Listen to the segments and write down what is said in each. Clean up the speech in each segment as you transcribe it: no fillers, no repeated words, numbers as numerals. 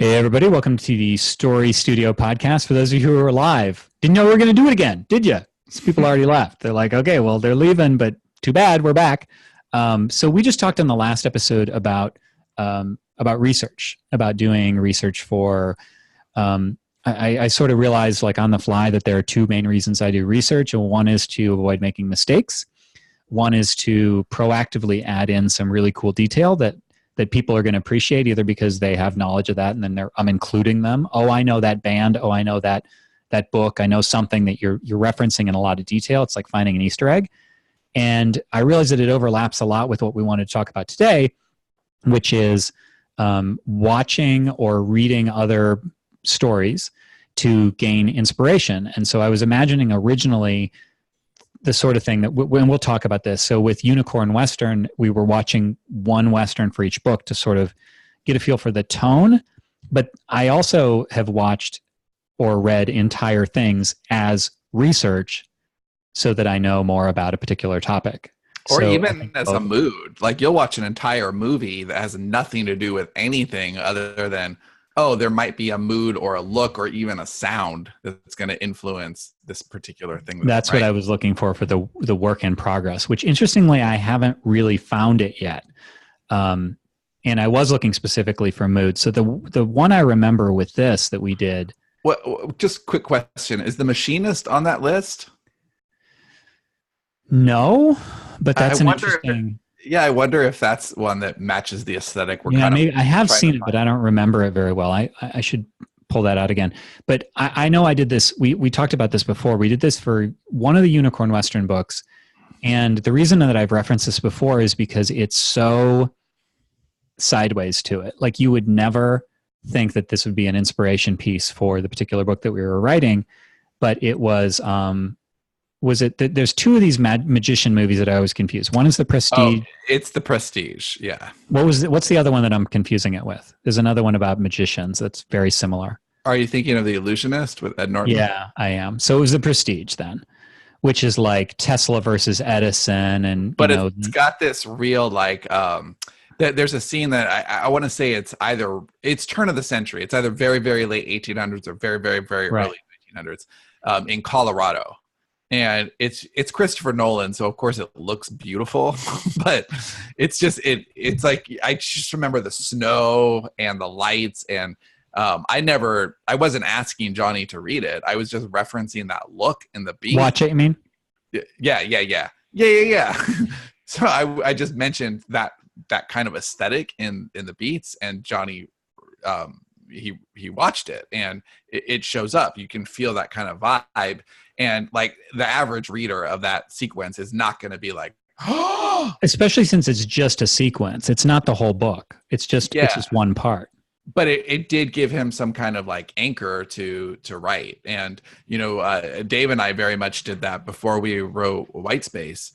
Hey, everybody. Welcome to the Story Studio podcast. For those of you who are live, didn't know we were going to do it again, did you? Some people already left. They're like, okay, well, they're leaving, but too bad, we're back. So we just talked in the last episode about research, about doing research for, I sort of realized like on the fly that there are two main reasons I do research. And one is to avoid making mistakes. One is to proactively add in some really cool detail that people are going to appreciate, either because they have knowledge of that and then I'm including them. Oh, I know that band. Oh, I know that book. I know something that you're referencing in a lot of detail. It's like finding an Easter egg. And I realize that it overlaps a lot with what we wanted to talk about today, which is watching or reading other stories to gain inspiration. And so I was imagining originally the sort of thing that, when we'll talk about this. So with Unicorn Western, we were watching one Western for each book to sort of get a feel for the tone. But I also have watched or read entire things as research so that I know more about a particular topic. Or so even as a mood. Like you'll watch an entire movie that has nothing to do with anything other than, oh, there might be a mood or a look or even a sound that's going to influence this particular thing. That's what I was looking for the work in progress, which interestingly, I haven't really found it yet. And I was looking specifically for mood. So the one I remember with this that we did. What? Just quick question. Is The Machinist on that list? No, but that's interesting. I wonder if that's one that matches the aesthetic. Maybe I have seen it, but I don't remember it very well. I should pull that out again. But I know I did this. We talked about this before. We did this for one of the Unicorn Western books. And the reason that I've referenced this before is because it's so sideways to it. Like you would never think that this would be an inspiration piece for the particular book that we were writing. But it was... there's two of these magician movies that I was confused. One is The Prestige. Oh, it's The Prestige, yeah. What's the other one that I'm confusing it with? There's another one about magicians that's very similar. Are you thinking of The Illusionist with Ed Norton? Yeah, I am. So it was The Prestige then, which is like Tesla versus Edison. But it's got this real like, there's a scene that I want to say it's turn of the century. It's either very, very late 1800s or very, very, very early 1900s in Colorado. And it's Christopher Nolan, so of course it looks beautiful, but it's like I just remember the snow and the lights, and I wasn't asking Johnny to read it. I was just referencing that look in the beat. Watch it, you mean? Yeah. So I just mentioned that kind of aesthetic in the beats, and Johnny he watched it, and it shows up. You can feel that kind of vibe. And like the average reader of that sequence is not going to be like, oh, especially since it's just a sequence. It's not the whole book. It's just one part. But it did give him some kind of like anchor to write. And, Dave and I very much did that before we wrote White Space.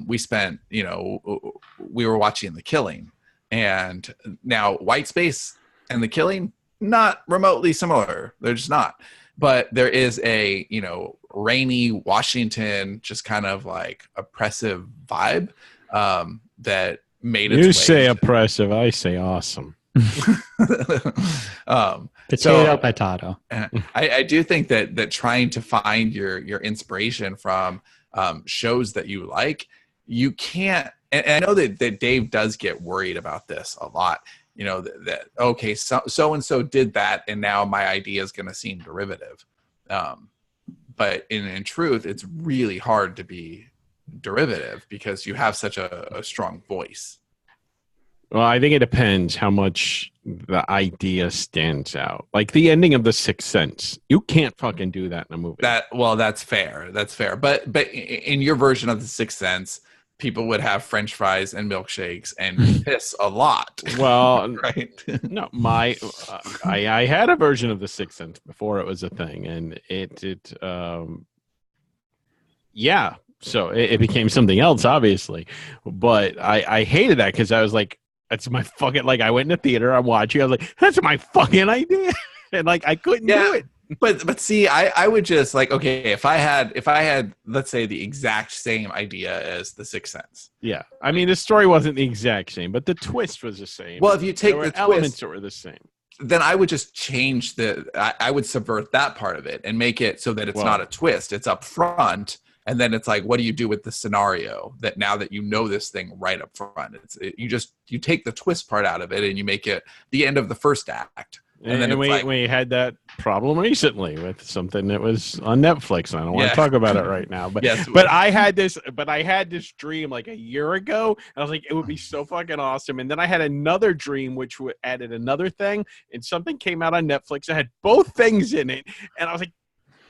We spent, we were watching The Killing, and now White Space and The Killing, not remotely similar. They're just not. But there is a, rainy Washington, just kind of like oppressive vibe that made its way. You say oppressive, I say awesome. Potato. I do think that trying to find your inspiration from shows that you like, you can't, and I know that Dave does get worried about this a lot. That okay, so and so did that, and now my idea is going to seem derivative. But in truth, it's really hard to be derivative because you have such a strong voice. Well, I think it depends how much the idea stands out. Like the ending of The Sixth Sense, you can't fucking do that in a movie. That's fair. That's fair. But in your version of The Sixth Sense, people would have French fries and milkshakes and piss a lot. Well, right? No, I had a version of The Sixth Sense before it was a thing, and so it became something else, obviously. But I hated that because I was like, that's my fucking, like, I went in the theater, I'm watching, I was like, that's my fucking idea. And like, I couldn't do it. But see, I would just like, okay, if I had, let's say, the exact same idea as The Sixth Sense. Yeah. I mean, the story wasn't the exact same, but the twist was the same. Well, if you take the elements twist, that were the same. then I would just change I would subvert that part of it and make it so that it's not a twist. It's up front. And then it's like, what do you do with the scenario that now that you know this thing right up front? You take the twist part out of it and you make it the end of the first act. And then we had that problem recently with something that was on Netflix. I don't want to talk about it right now, but I had this dream like a year ago, and I was like, it would be so fucking awesome. And then I had another dream which added another thing, and something came out on Netflix that had both things in it, and I was like,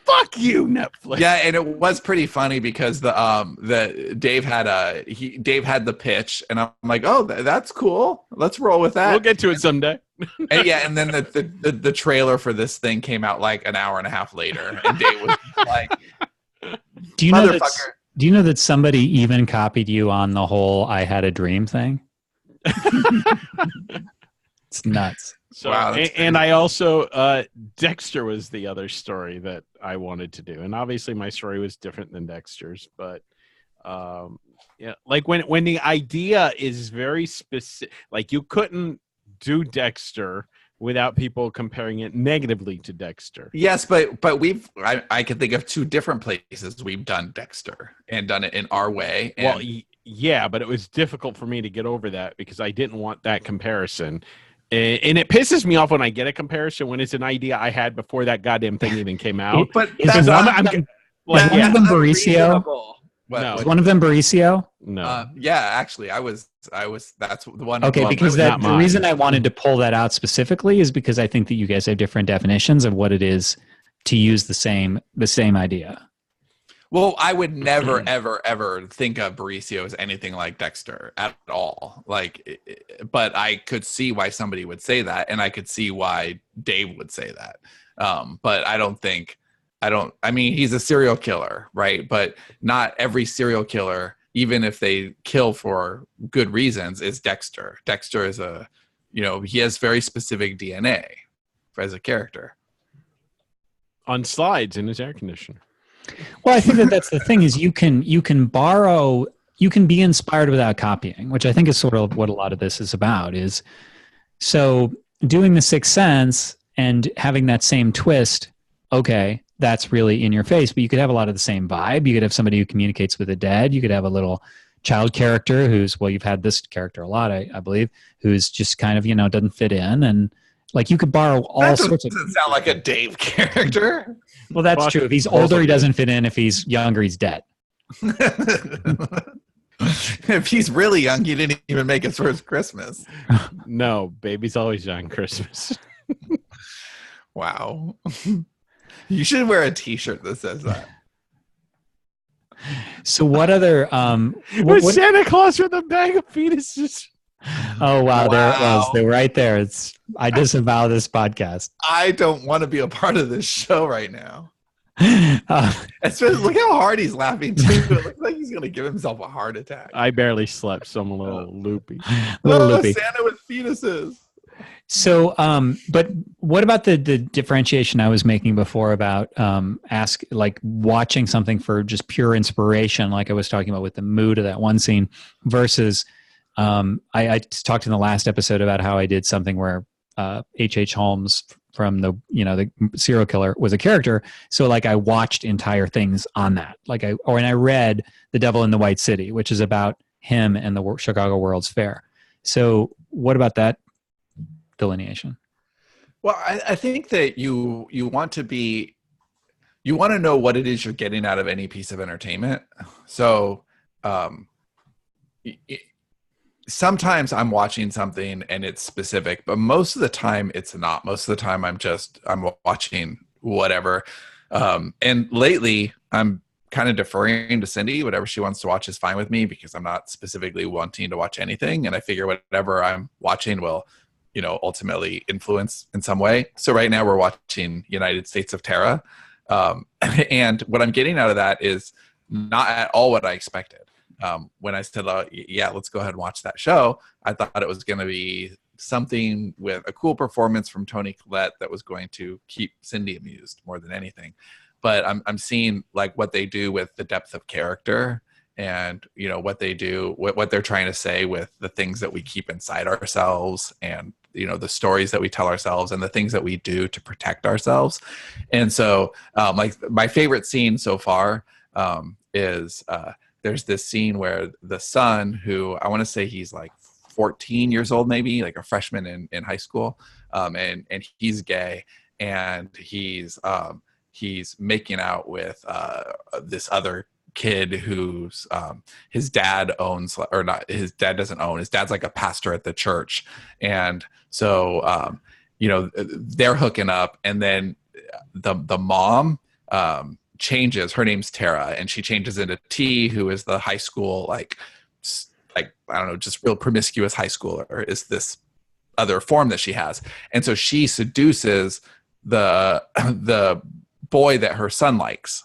fuck you, Netflix. Yeah, and it was pretty funny because Dave had the pitch, and I'm like, oh, that's cool. Let's roll with that. We'll get to it someday. and then the trailer for this thing came out like an hour and a half later, and Dave was like, "Do you know that somebody even copied you on the whole 'I had a dream' thing?" It's nuts. So, wow, and I also Dexter was the other story that I wanted to do, and obviously my story was different than Dexter's, but like when the idea is very specific, like you couldn't do Dexter without people comparing it negatively to Dexter. Yes, but I can think of two different places we've done Dexter and done it in our way. Well, yeah, but it was difficult for me to get over that because I didn't want that comparison. And it pisses me off when I get a comparison when it's an idea I had before that goddamn thing even came out. But is one of them Mauricio? No. Was one of them Mauricio? No. Yeah, actually, I was. That's the one. Okay, because the reason I wanted to pull that out specifically is because I think that you guys have different definitions of what it is to use the same idea. Well, I would never, ever, ever think of Mauricio as anything like Dexter at all. But I could see why somebody would say that, and I could see why Dave would say that. But I mean, he's a serial killer, right? But not every serial killer, even if they kill for good reasons, is Dexter. Dexter is he has very specific DNA as a character. On slides in his air conditioner. Well, I think that's the thing is you can be inspired without copying, which I think is sort of what a lot of this is about. Is so doing The Sixth Sense and having that same twist. Okay, that's really in your face, but you could have a lot of the same vibe. You could have somebody who communicates with the dead. You could have a little child character you've had this character a lot, I believe, who's just kind of doesn't fit in, and like you could borrow all sorts of. Doesn't sound like a Dave character. Well, that's true. If he's older, he doesn't fit in. If he's younger, he's dead. If he's really young, he didn't even make his first Christmas. No, baby's always on Christmas. Wow. You should wear a T-shirt that says that. So what other... what Santa Claus with a bag of fetuses. Oh, wow. There it was. They're right there. I disavow this podcast. I don't want to be a part of this show right now. Look how hard he's laughing, too. It looks like he's going to give himself a heart attack. I barely slept, so I'm a little loopy. Santa with fetuses. So, but what about the differentiation I was making before about watching something for just pure inspiration, like I was talking about with the mood of that one scene, versus I talked in the last episode about how I did something where H.H. Holmes from the serial killer was a character. So like I watched entire things on that, and I read The Devil in the White City, which is about him and the Chicago World's Fair. So what about that delineation? Well, I think that you want to know what it is you're getting out of any piece of entertainment. So sometimes I'm watching something and it's specific, but most of the time it's not. Most of the time I'm watching whatever. And lately I'm kind of deferring to Cindy. Whatever she wants to watch is fine with me because I'm not specifically wanting to watch anything. And I figure whatever I'm watching will, ultimately influence in some way. So right now we're watching United States of Terror. And what I'm getting out of that is not at all what I expected. When I said, let's go ahead and watch that show, I thought it was going to be something with a cool performance from Toni Collette that was going to keep Cindy amused more than anything. But I'm seeing like what they do with the depth of character and, what they do, what they're trying to say with the things that we keep inside ourselves and the stories that we tell ourselves and the things that we do to protect ourselves. And so like my favorite scene so far is there's this scene where the son, who I want to say he's like 14 years old, maybe like a freshman in high school, and he's gay, and he's making out with this other kid who's his dad owns, or not, his dad doesn't own, his dad's like a pastor at the church. And so they're hooking up, and then the mom changes. Her name's Tara, and she changes into T, who is the high school like I don't know, just real promiscuous high schooler, is this other form that she has. And so she seduces the boy that her son likes,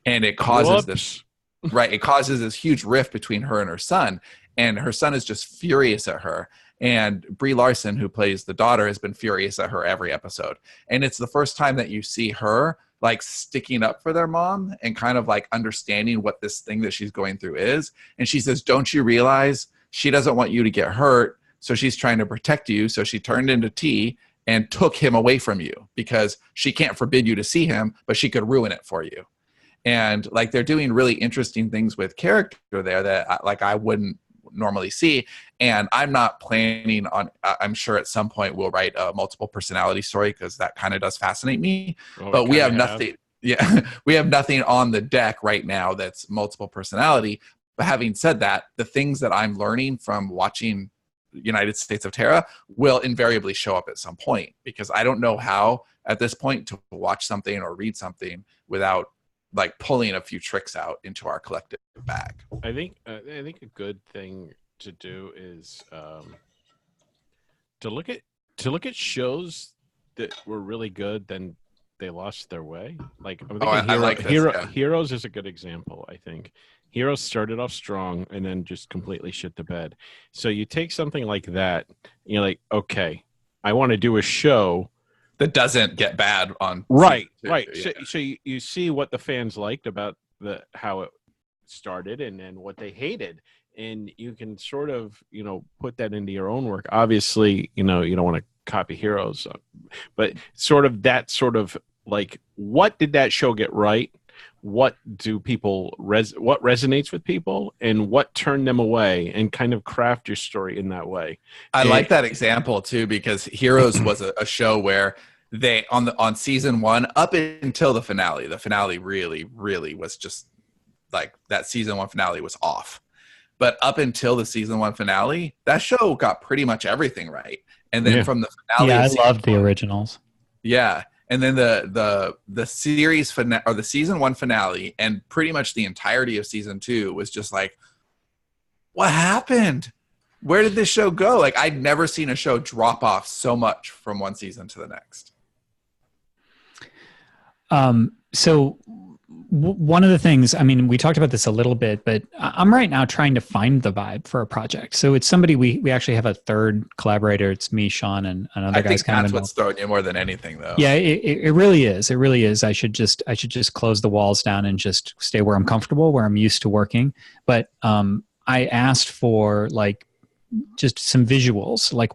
and it causes this huge rift between her and her son, and her son is just furious at her. And Brie Larson, who plays the daughter, has been furious at her every episode. And it's the first time that you see her like sticking up for their mom and kind of like understanding what this thing that she's going through is. And she says, don't you realize she doesn't want you to get hurt, so she's trying to protect you. So she turned into T and took him away from you, because she can't forbid you to see him, but she could ruin it for you. And like they're doing really interesting things with character there that I wouldn't normally see. And I'm not planning on, I'm sure at some point we'll write a multiple personality story, because that kind of does fascinate me. But we have nothing. Yeah, we have nothing on the deck right now that's multiple personality. But having said that, the things that I'm learning from watching United States of Terra will invariably show up at some point, because I don't know how at this point to watch something or read something without like pulling a few tricks out into our collective bag. I think a good thing to do is to look at shows that were really good, then they lost their way. Like Heroes is a good example. I think Heroes started off strong and then just completely shit the bed. So you take something like that, you're like, okay, I want to do a show that doesn't get bad on right. Yeah. So you see what the fans liked about how it started, and then what they hated, and you can sort of put that into your own work. Obviously, you don't want to copy Heroes, but sort of like, what did that show get right? What do people what resonates with people, and what turned them away, and kind of craft your story in that way. I like that example too, because Heroes was a show where they on season 1 up until the finale really was just like, that season 1 finale was off. But up until the season 1 finale, that show got pretty much everything right. And then from the finale, I loved the originals. Yeah. And then the series finale, or the season 1 finale, and pretty much the entirety of season 2 was just like, what happened? Where did this show go? Like, I'd never seen a show drop off so much from one season to the next. So one of the things, I mean, we talked about this a little bit, but I'm right now trying to find the vibe for a project. So it's somebody, we actually have a third collaborator. It's me, Sean, and another guy's kind of that's what's throwing you more than anything, though. Yeah, it really is. It really is. I should just close the walls down and just stay where I'm comfortable, where I'm used to working. But I asked for like just some visuals, like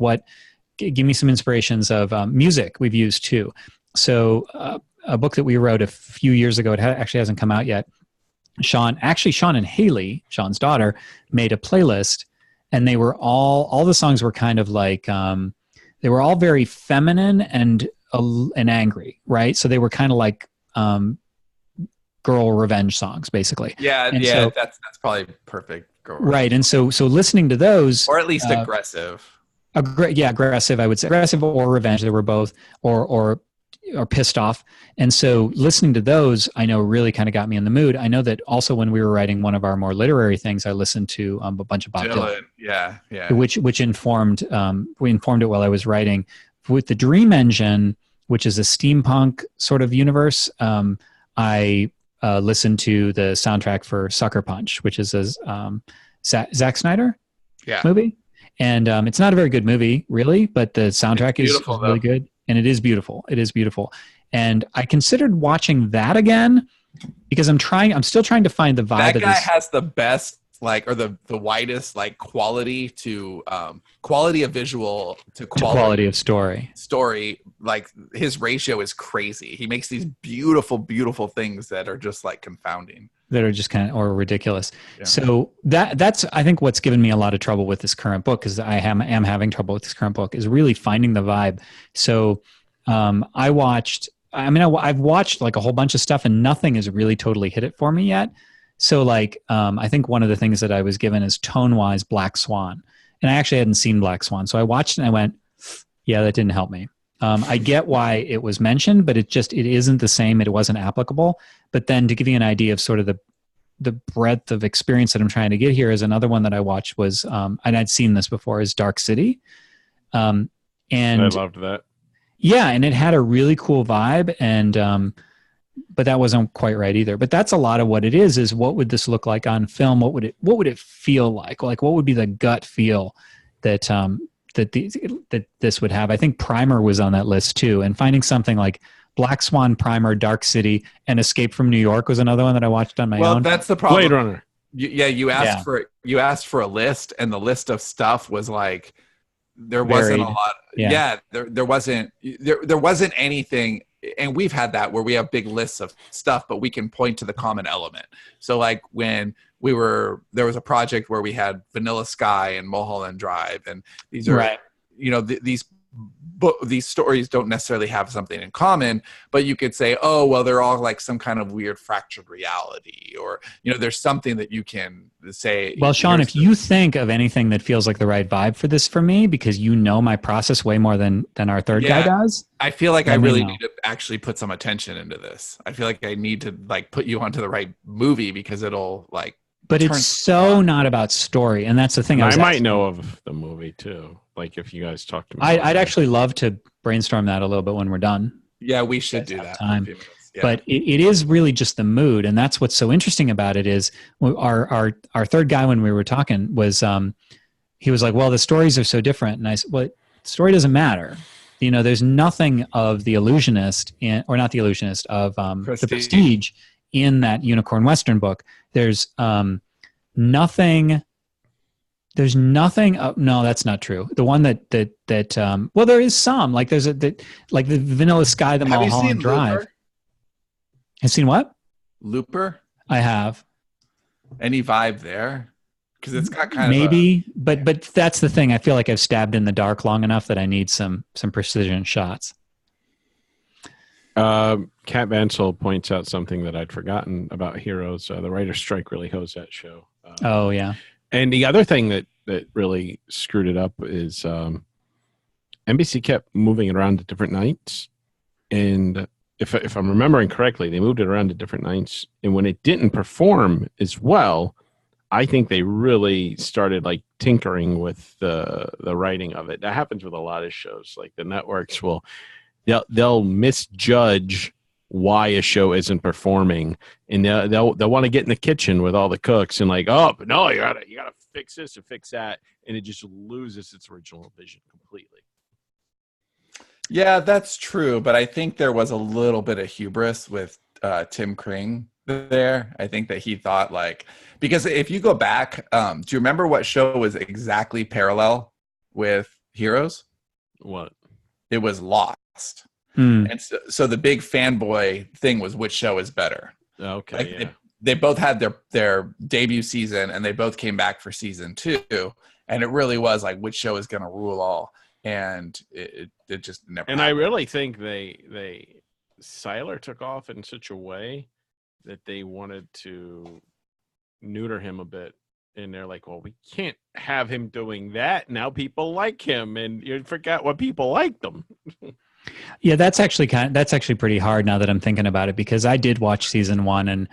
give me some inspirations of music we've used too. So a book that we wrote a few years ago, it actually hasn't come out yet. Sean and Haley, Sean's daughter, made a playlist, and they were all the songs were kind of like, they were all very feminine and angry, right? So they were kind of like girl revenge songs, basically. Yeah, and yeah, so, that's probably perfect. Girl right, and so listening to those, or at least aggressive. Aggressive, I would say, aggressive or revenge. They were both, or pissed off. And so listening to those, I know really kind of got me in the mood. I know that also when we were writing one of our more literary things, I listened to a bunch of Bob Dylan. Yeah. Which informed it while I was writing. With the Dream Engine, which is a steampunk sort of universe, I listened to the soundtrack for Sucker Punch, which is a Zack Snyder movie. And it's not a very good movie, really, but the soundtrack is really good. And it is beautiful. It is beautiful. And I considered watching that again, because I'm still trying to find the vibe. That guy has the best like, or the widest like quality to quality of visual to quality of story. Like his ratio is crazy. He makes these beautiful things that are just like confounding, that are just kind of or ridiculous. Yeah. So that's I think what's given me a lot of trouble with this current book, because I am having trouble with this current book, is really finding the vibe. So I've watched like a whole bunch of stuff, and nothing has really totally hit it for me yet. So like I think one of the things that I was given is tone-wise Black Swan, and I actually hadn't seen Black Swan, so I watched it and I went, yeah, that didn't help me. I get why it was mentioned, but it isn't the same. It wasn't applicable. But then to give you an idea of sort of the breadth of experience that I'm trying to get here, is another one that I watched was, and I'd seen this before, is Dark City. And I loved that. Yeah, and it had a really cool vibe, and but that wasn't quite right either. But that's a lot of what it is what would this look like on film? What would it feel like? Like, what would be the gut feel that that this would have? I think Primer was on that list too, and finding something like Black Swan, Primer, Dark City, and Escape from New York was another one that I watched on my own. Well, that's the problem. Blade Runner. You asked for a list, and the list of stuff was like there wasn't a lot. Yeah, there wasn't anything. And we've had that where we have big lists of stuff, but we can point to the common element. So like when there was a project where we had Vanilla Sky and Mulholland Drive, and these are, right. These stories don't necessarily have something in common, but you could say, oh, well, they're all like some kind of weird fractured reality, or, there's something that you can say. Well, Sean, if you think of anything that feels like the right vibe for this for me, because my process way more than our third guy does. I feel like I really need to actually put some attention into this. I feel like I need to like put you onto the right movie, because it'll like. But it's so not about story, and that's the thing. I might know of the movie too. Like if you guys talk to me, I'd actually love to brainstorm that a little bit when we're done. Yeah, we should do that. Time. Yeah. But it is really just the mood, and that's what's so interesting about it. Is our third guy, when we were talking, was he was like, "Well, the stories are so different," and I said, "Well, the story doesn't matter. There's nothing of the Illusionist or not the Illusionist of the Prestige in that Unicorn Western book. There's nothing. There's nothing. No, that's not true. The one that well, there is some. Like there's like the Vanilla Sky, the Mulholland Drive. Looper? Have seen what? Looper? I have. Any vibe there? Because it's got kind maybe, but that's the thing. I feel like I've stabbed in the dark long enough that I need some precision shots. Kat Vansel points out something that I'd forgotten about Heroes. The writer's strike really hosed that show. Oh yeah. And the other thing that really screwed it up is NBC kept moving it around to different nights, and if I'm remembering correctly, they moved it around to different nights, and when it didn't perform as well, I think they really started like tinkering with the writing of it. That happens with a lot of shows. Like the networks they'll misjudge why a show isn't performing, and they'll want to get in the kitchen with all the cooks and like, oh, but no, you gotta fix this and fix that, and it just loses its original vision completely. Yeah, that's true, but I think there was a little bit of hubris with Tim Kring there. I think that he thought like, because if you go back, do you remember what show was exactly parallel with Heroes? What? It was Lost. And so the big fanboy thing was which show is better. Okay, like yeah. They both had their debut season, and they both came back for season 2, and it really was like which show is going to rule all, and it just never. And happened. I really think they Seiler took off in such a way that they wanted to neuter him a bit, and they're like, well, we can't have him doing that. Now people like him, and you forget what people liked him. Yeah, that's actually pretty hard now that I'm thinking about it, because I did watch season 1,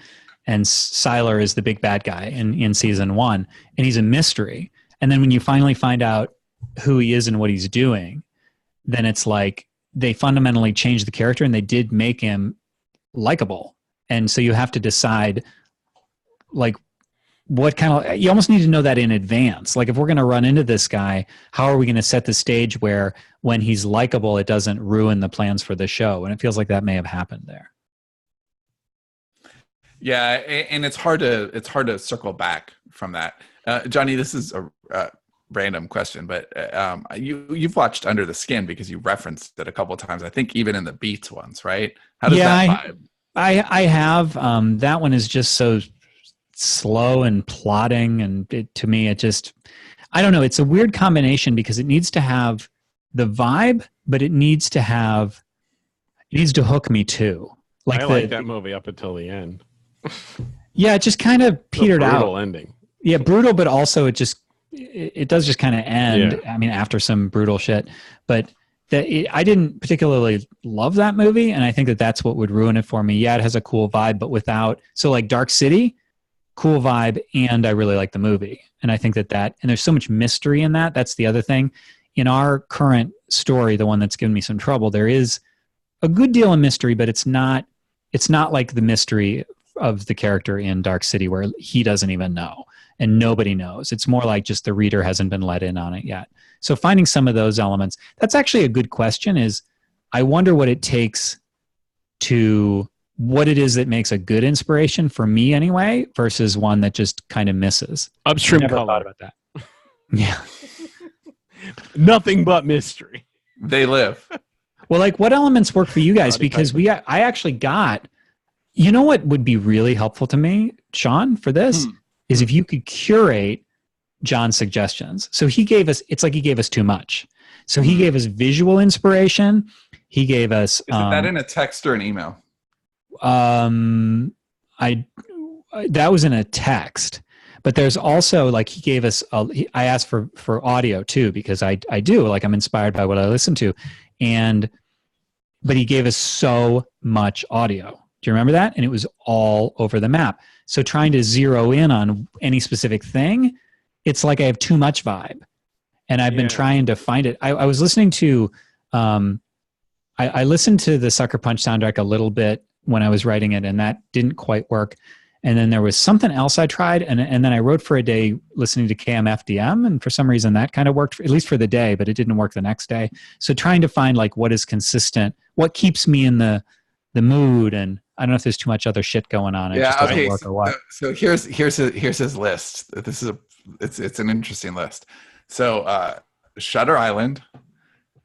and Seiler is the big bad guy in season 1, and he's a mystery. And then when you finally find out who he is and what he's doing, then it's like they fundamentally changed the character, and they did make him likable. And so you have to decide like what kind of, you almost need to know that in advance. Like if we're going to run into this guy, how are we going to set the stage where when he's likable, it doesn't ruin the plans for the show? And it feels like that may have happened there. Yeah, and it's hard to circle back from that. Johnny, this is a random question, but you've watched Under the Skin because you referenced it a couple of times. I think even in the Beats ones, right? How does that vibe? I have. That one is just so slow and plotting, and to me, it just, I don't know. It's a weird combination because it needs to have the vibe, but it needs to hook me too. I like that movie up until the end. Yeah, it just kind of petered out. Brutal ending. Yeah, brutal, but also it does just kind of end. Yeah. I mean, after some brutal shit, but I didn't particularly love that movie, and I think that's what would ruin it for me. Yeah, it has a cool vibe, but so like Dark City, cool vibe, and I really like the movie, and I think that and there's so much mystery in that. That's the other thing. In our current story, the one that's given me some trouble, there is a good deal of mystery, but it's not like the mystery of the character in Dark City where he doesn't even know and nobody knows. It's more like just the reader hasn't been let in on it yet. So finding some of those elements, that's actually a good question. Is I wonder what it takes what it is that makes a good inspiration for me anyway, versus one that just kind of misses. Upstream Never color. thought about that. Yeah. Nothing but mystery. They live. Well, like what elements work for you guys? Because I actually got, you know what would be really helpful to me, Sean, for this is if you could curate John's suggestions. So it's like he gave us too much. So he gave us visual inspiration. He gave us. Is that in a text or an email? That was in a text, but there's also like he gave us. I asked for audio too because I do like I'm inspired by what I listen to, but he gave us so much audio. Do you remember that? And it was all over the map. So trying to zero in on any specific thing, it's like I have too much vibe. And I've been trying to find it. I was listening to, I listened to the Sucker Punch soundtrack a little bit when I was writing it, and that didn't quite work. And then there was something else I tried, and then I wrote for a day listening to KMFDM, and for some reason that kind of worked, at least for the day, but it didn't work the next day. So trying to find like what is consistent, what keeps me in the mood, and I don't know if there's too much other shit going on. It just doesn't work or what. So here's his list. It's an interesting list. So Shutter Island,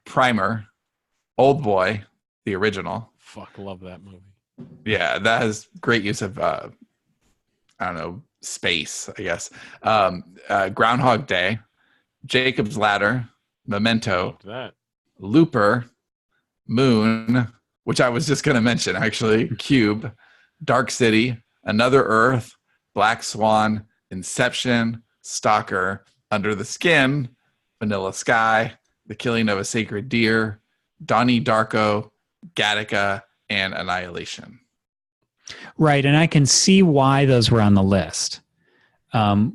Primer, Old Boy, the original. Fuck, love that movie. Yeah, that has great use of I don't know, space, I guess. Groundhog Day, Jacob's Ladder, Memento, Looper, Moon, which I was just going to mention, actually, Cube, Dark City, Another Earth, Black Swan, Inception, Stalker, Under the Skin, Vanilla Sky, The Killing of a Sacred Deer, Donnie Darko, Gattaca, and Annihilation. Right, and I can see why those were on the list.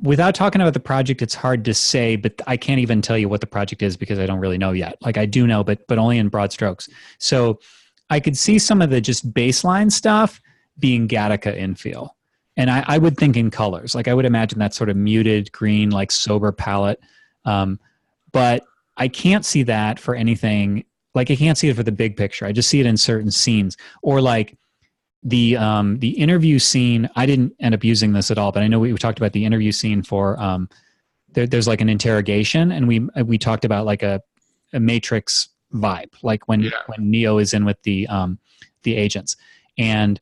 Without talking about the project, it's hard to say, but I can't even tell you what the project is because I don't really know yet. Like I do know, but only in broad strokes. So I could see some of the just baseline stuff being Gattaca in feel. And I would think in colors. Like I would imagine that sort of muted green, like sober palette. But I can't see that for anything. Like I can't see it for the big picture. I just see it in certain scenes. Or like the interview scene, I didn't end up using this at all, but I know we talked about the interview scene for there's like an interrogation, and we talked about like a Matrix vibe, like when Neo is in with the agents, and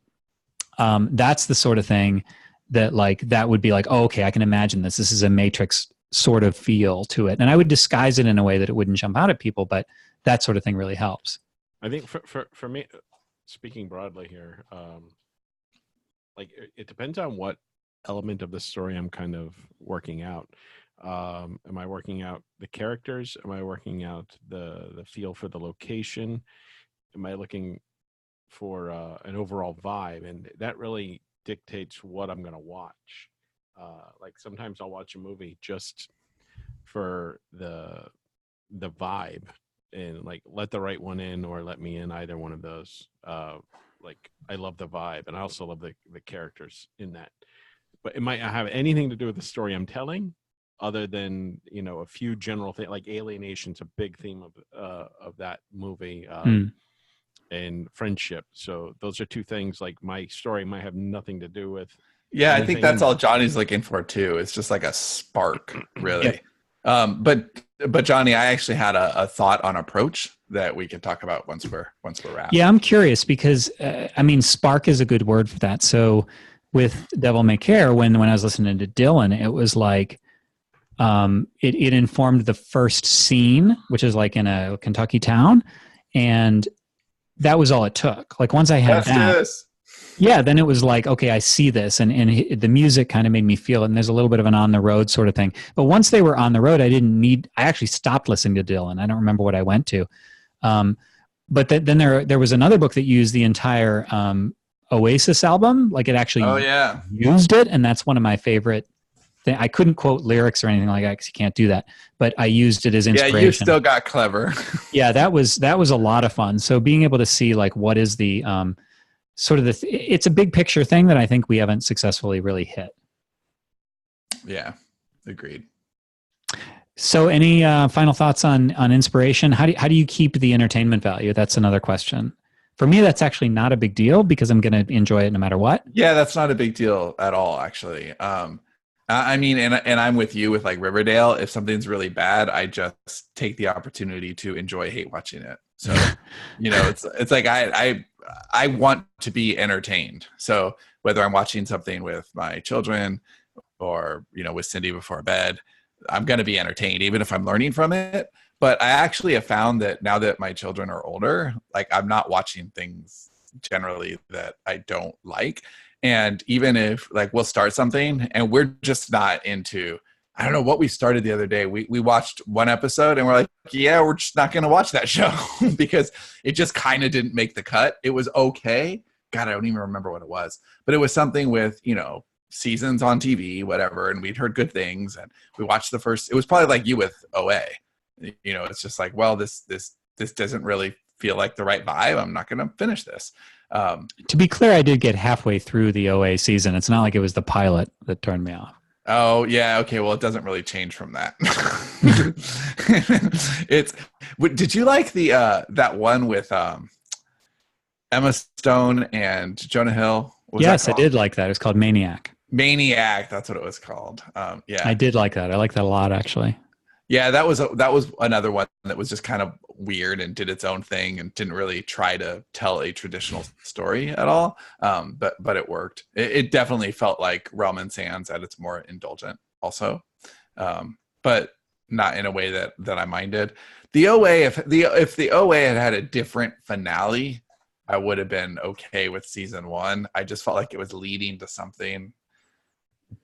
that's the sort of thing that like that would be like, oh, okay, I can imagine this. This is a Matrix sort of feel to it, and I would disguise it in a way that it wouldn't jump out at people, but that sort of thing really helps. I think for me, speaking broadly here, like it depends on what element of the story I'm kind of working out. Am I working out the characters? Am I working out the feel for the location? Am I looking for an overall vibe? And that really dictates what I'm going to watch. Like sometimes I'll watch a movie just for the vibe, and like let the right one in or let me in, either one of those. Like I love the vibe, and I also love the characters in that, but it might not have anything to do with the story I'm telling, other than, you know, a few general things. Like alienation's a big theme of that movie, and friendship. So those are two things. Like my story might have nothing to do with Yeah, I think that's all Johnny's looking for too. It's just like a spark, really. Yeah. But Johnny, I actually had a thought on approach that we can talk about once we're wrapped. Yeah, I'm curious because I mean, spark is a good word for that. So with Devil May Care, when I was listening to Dylan, it was like it informed the first scene, which is like in a Kentucky town, and that was all it took. Like once I had that. Yeah, then it was like, okay, I see this, and the music kind of made me feel it, and there's a little bit of an on the road sort of thing. But once they were on the road, I actually stopped listening to Dylan. I don't remember what I went to. But then there was another book that used the entire Oasis album, like it actually used it, and that's one of my favorite things. I couldn't quote lyrics or anything like that because you can't do that, but I used it as inspiration. Yeah, you still got clever. Yeah, that was a lot of fun. So being able to see like what is the sort of it's a big picture thing that I think we haven't successfully really hit. Yeah, agreed. So any final thoughts on inspiration? How do you keep the entertainment value? That's another question. For me, that's actually not a big deal because I'm going to enjoy it no matter what. Yeah, that's not a big deal at all, actually. I mean, and I'm with you with like Riverdale. If something's really bad, I just take the opportunity to enjoy hate watching it. So, it's like I want to be entertained. So whether I'm watching something with my children or, with Cindy before bed, I'm going to be entertained, even if I'm learning from it. But I actually have found that now that my children are older, like I'm not watching things generally that I don't like. And even if like we'll start something and we're just not into, I don't know what we started the other day. We watched one episode and we're like, yeah, we're just not going to watch that show because it just kind of didn't make the cut. It was okay. God, I don't even remember what it was, but it was something with, seasons on TV, whatever. And we'd heard good things and we watched the first, it was probably like you with OA, it's just like, well, this doesn't really feel like the right vibe. I'm not going to finish this. To be clear, I did get halfway through the OA season. It's not like it was the pilot that turned me off. Oh yeah. Okay. Well, it doesn't really change from that. Did you like that one with Emma Stone and Jonah Hill? Yes, I did like that. It's called Maniac. Maniac. That's what it was called. Yeah. I did like that. I like that a lot, actually. Yeah, that was another one that was just kind of weird and did its own thing and didn't really try to tell a traditional story at all. But it worked. It definitely felt like Realm and Sands at its more indulgent also, but not in a way that I minded. The OA, if the OA had a different finale, I would have been okay with season 1. I just felt like it was leading to something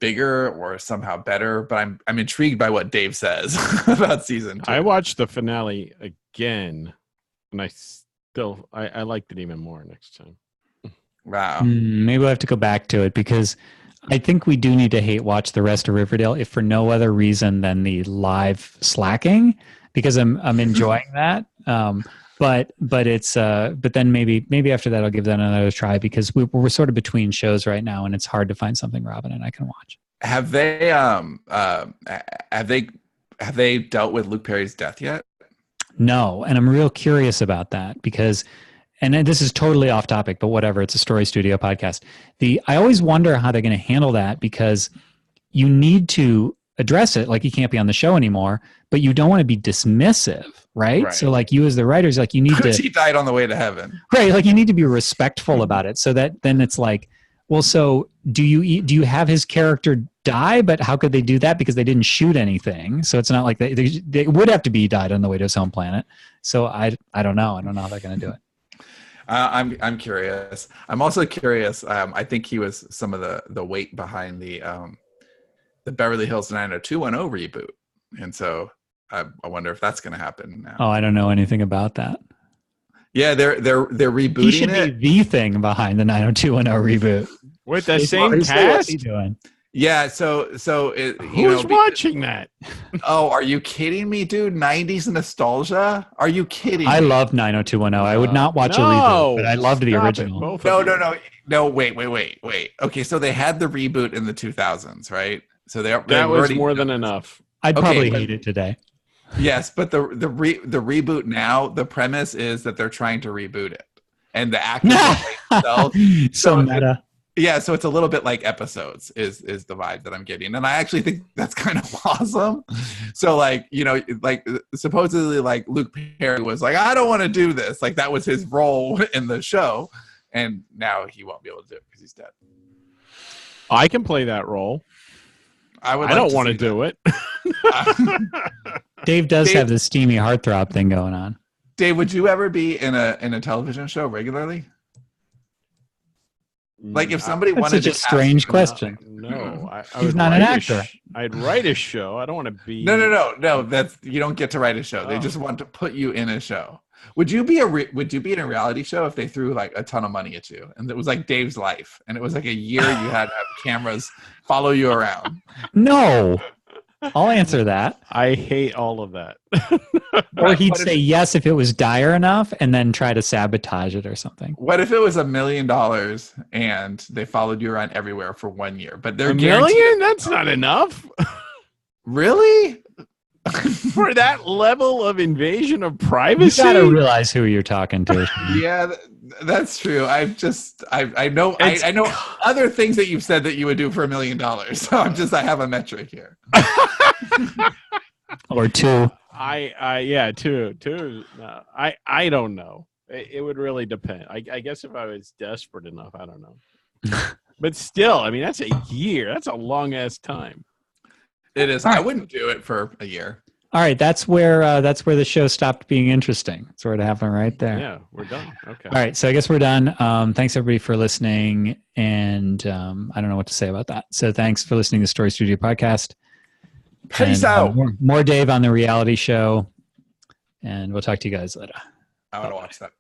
bigger or somehow better, but I'm intrigued by what Dave says about season 2. I watched the finale again and I liked it even more next time. Wow. Maybe we'll have to go back to it because I think we do need to hate watch the rest of Riverdale, if for no other reason than the live slacking, because I'm enjoying that. But then maybe after that I'll give that another try because we're sort of between shows right now and it's hard to find something Robin and I can watch. Have they dealt with Luke Perry's death yet? No, and I'm real curious about that because, and this is totally off topic, but whatever, it's a Story Studio podcast. I always wonder how they're going to handle that because you need to address it, like he can't be on the show anymore, but you don't want to be dismissive, right? So like you as the writers, like you need to... He died on the way to heaven. Right, like you need to be respectful about it so that then it's like, well, so do you have his character die, but how could they do that? Because they didn't shoot anything. So it's not like they would have to be died on the way to his home planet. So I don't know. I don't know how they're going to do it. I'm curious. I'm also curious. I think he was some of the weight behind the Beverly Hills 90210 reboot. And so I wonder if that's going to happen now. Oh, I don't know anything about that. Yeah, they're rebooting he should be the thing behind the 90210 reboot. With the same cast? What's he doing? Yeah, so who's watching that? Oh, are you kidding me, dude? 90s nostalgia? Are you kidding I me? love 90210. I would not watch a reboot, but I loved the original. No, wait. Okay, so they had the reboot in the 2000s, right? So that was more than enough. I'd probably hate it today. Yes, but the reboot now, the premise is that they're trying to reboot it, and the actors themselves. So meta. Yeah, so it's a little bit like episodes is the vibe that I'm getting, and I actually think that's kind of awesome. So like, you know, like supposedly like Luke Perry was like, I don't want to do this, like that was his role in the show, and now he won't be able to do it because he's dead. I can play that role. I don't want to do it. Dave does have the steamy heartthrob thing going on. Dave, would you ever be in a television show regularly? Like if somebody wanted to, strange question. No, he's not an actor. I'd write a show. I don't want to be. No. That's you don't get to write a show. They just want to put you in a show. Would you be in a reality show if they threw like a ton of money at you and it was like Dave's life and it was like a year you had to have cameras follow you around? No. I'll answer that. I hate all of that. Or he'd say yes if it was dire enough and then try to sabotage it or something. What if it was $1 million and they followed you around everywhere for 1 year? But they're $1 million? That's not enough. Really? For that level of invasion of privacy? You gotta realize who you're talking to. Yeah, that's true. I know other things that you've said that you would do for $1 million. So I have a metric here. Or two. Two. No, I don't know. It would really depend. I guess if I was desperate enough, I don't know. But still, I mean, that's a year. That's a long ass time. It is. I wouldn't do it for a year. All right, that's where the show stopped being interesting. It's sort of happened right there. Yeah, we're done. Okay. All right, so I guess we're done. Thanks everybody for listening, and I don't know what to say about that. So thanks for listening to Story Studio Podcast. Peace out. More Dave on the reality show, and we'll talk to you guys later. I want to watch that.